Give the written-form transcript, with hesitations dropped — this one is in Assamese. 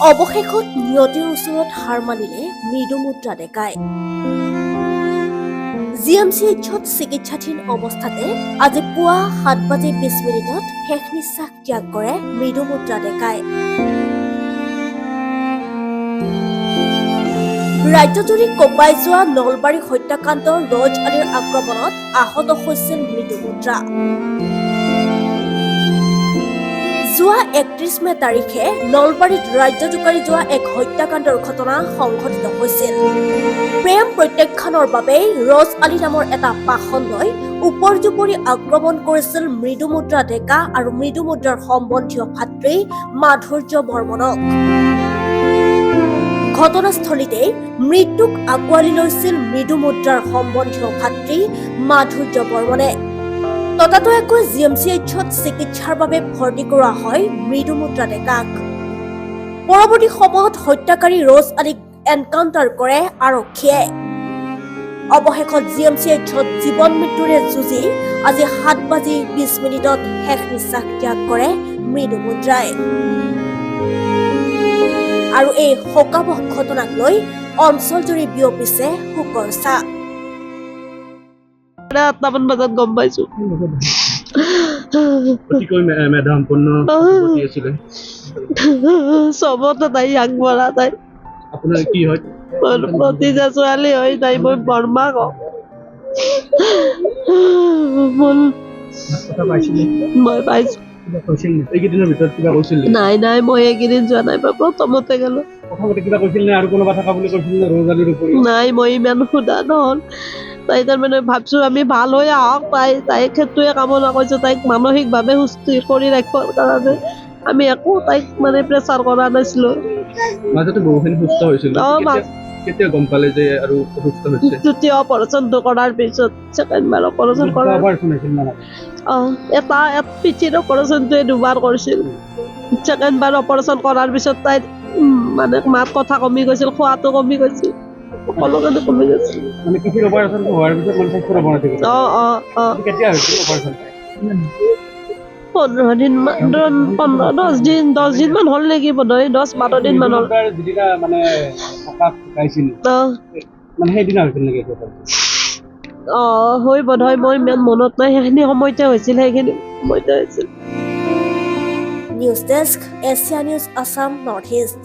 অৱশেষত নিয়তিৰ ওচৰত হাৰ মানিলে মৃদুমুদ্ৰা ডেকাই। GMCHত চিকিৎসাধীন অৱস্থাতে আজি পুৱা 7:20 শেষ নিশ্বাস ত্যাগ কৰে মৃদুমুদ্ৰা ডেকাই। ৰাজ্যজুৰি কঁপাই যোৱা নলবাৰী হত্যাকাণ্ডৰ ৰজ আলীৰ আক্ৰমণত আহত হৈছিল মৃদুমুদ্ৰা। যোৱা 31 মে তাৰিখে নলবাৰীত ৰাজ্য জোকাৰি যোৱা এক হত্যাকাণ্ডৰ ঘটনা সংঘটিত হৈছিল। প্ৰেম প্ৰত্যাখ্যানৰ বাবে ৰজ আলী নামৰ এটা পাখণ্ডই উপৰ্যুপৰি আক্ৰমণ কৰিছিল মৃদুমুদ্ৰা ডেকা আৰু মৃদুমুদ্ৰাৰ সম্বন্ধীয় ভাতৃ মাধুৰ্য বৰ্মনক। ঘটনাস্থলীতে মৃত্যুক আঁকোৱালি লৈছিল মৃদুমুদ্ৰাৰ সম্বন্ধীয় ভাতৃ মাধুৰ্য বৰ্মনে। ততাতৈয়াকৈ GMCHত চিকিৎসাৰ বাবে ভৰ্তি কৰোৱা হয় মৃদুমুদ্ৰা ডেকাক। পৰৱৰ্তী সময়ত হত্যাকাৰী ৰজ আলীক এনকাউণ্টাৰ কৰে আৰক্ষীয়ে। অৱশেষত GMCHত জীৱন মৃত্যুৰে যুঁজি আজি 7:20 শেষ নিশ্বাস ত্যাগ কৰে মৃদুমুদ্ৰাই। আৰু এই শোকাবহ ঘটনাক লৈ অঞ্চলজুৰি বিয়পিছে শোকৰ ছাঁ। 8টামান বজাত গম পাইছো। চবতে তাই আগবঢ়া তাই। আপোনাৰ কি হয়? ভতিজা ছোৱালী হয় তাই, মই বৰমা কওঁ। মই পাইছো। এইকেইদিনৰ ভিতৰত কিবা কৈছিল? নাই নাই, মই এইকেইদিন যোৱা নাই, মই প্ৰথমতে গলো। প্ৰথমতে কিবা কৈছিল নে আৰু কোনোবা থকা বুলি কৈছিল নে ৰজ আলীৰ উপৰি? নাই, মই ইমান সোধা নহল। তাই তাৰমানে ভাবছো আমি ভাল হৈ আহক, তাইক সেইটোৱে কামনা কৰিছো, তাইক মানসিকভাৱে সুস্থ কৰি ৰাখিবৰ কাৰণে। আমি একো তাইক মানে প্ৰেছাৰ কৰা নাছিলো। মাজতে বহুখিনি সুস্থ হৈছিল। কেতিয়া গম পালে যে আৰু সুস্থ হৈছে? তৃতীয় অপাৰেশ্যনটো কৰাৰ পিছত, ছেকেণ্ড বাৰ অপাৰেশ্যন কৰাৰ এটা পিঠিৰ অপাৰেশ্যনটোৱে 2বাৰ কৰিছিল। ছেকেণ্ড বাৰ অপাৰেশ্যন কৰাৰ পিছত তাইৰ মানে মাত কথা কমি গৈছিল, খোৱাটো কমি গৈছিল, সকলোখিনি কমি গৈছিল। মানে পিঠিৰ অপাৰেশ্যন হোৱাৰ পিছত মানে স্বাস্থ্যৰ অৱনতি ঘটিছিল। কেতিয়া হৈছিল অপাৰেশ্যন? 15 দিন মান, 10 দিন মান হ'ল নেকি, বোধহয় 10-12 দিন মান হ'ল। যিদিনা মানে ঢুকাইছিল মানে সেইদিনা হৈছিল নেকি? হৈ বোধহয়, মই ইমান মনত নাই, সেইখিনি সময়তে হৈছিল, সেইখিনি সময়তে হৈছিল। News desk, Asia news Assam north east.